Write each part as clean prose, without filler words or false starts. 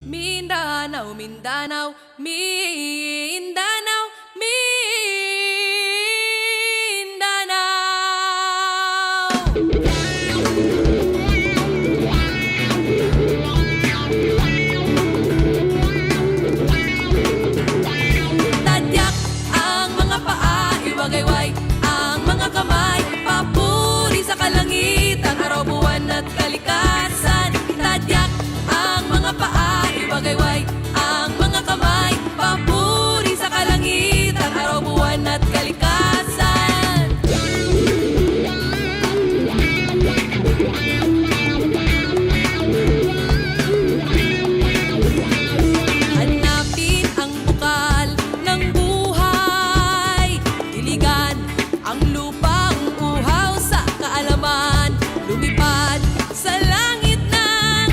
Mindanao, Mindanao, Mindanao, Mindanao. Tadyak ang mga paa, iwagayway ang mga kamay, papuri sa kalangitan, araw, buwan at kalikasan. Tadyak ang mga paa, iwagayway ang mga kamay, papuri sa kalangitan, araw, buwan at kalikasan. Hanapin ang bukal ng buhay, diligan ang lupang uhaw sa kaalaman, lumipad sa langit ng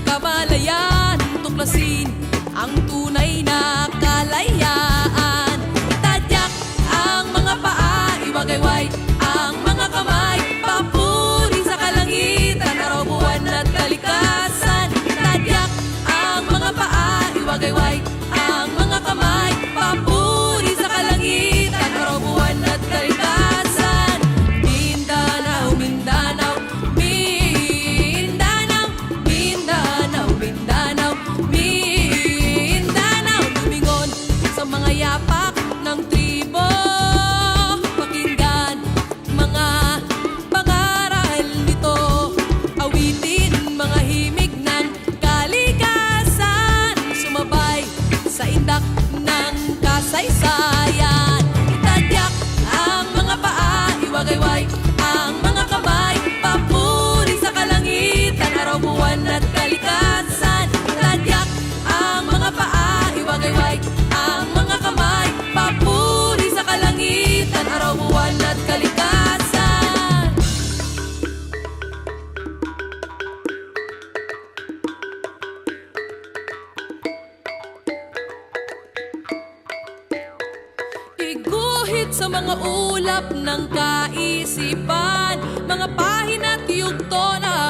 kamalayan, tuklasin ang tunay na kalayaan. Tadyak ang mga paa, iwagayway ang mga kamay, papuri sa kalangitan, araw, buwan at kalikasan. Tadyak ang mga paa, iwagayway ang mga kamay, papuri sa kalangitan, araw, buwan at kalikasan. Mindanao, Mindanao, Mindanao, Mindanao, Mindanao, Mindanao. Lumingon sa mga yapak ng tribo, pakinggan mga pangaral nito, awitin mga himig ng kalikasan, sumabay sa indak ng kasaysayan. Tadyak ang mga paa, iwagayway ang mga kamay, papuri sa kalangitan, araw, buwan at kalikasan. Tadyak ang mga paa, iwagayway ang mga kamay, papuri sa kalangitan, araw, buwan at kalikasan. Iguhit sa mga ulap ng kaisipan, mga pahina't yugto na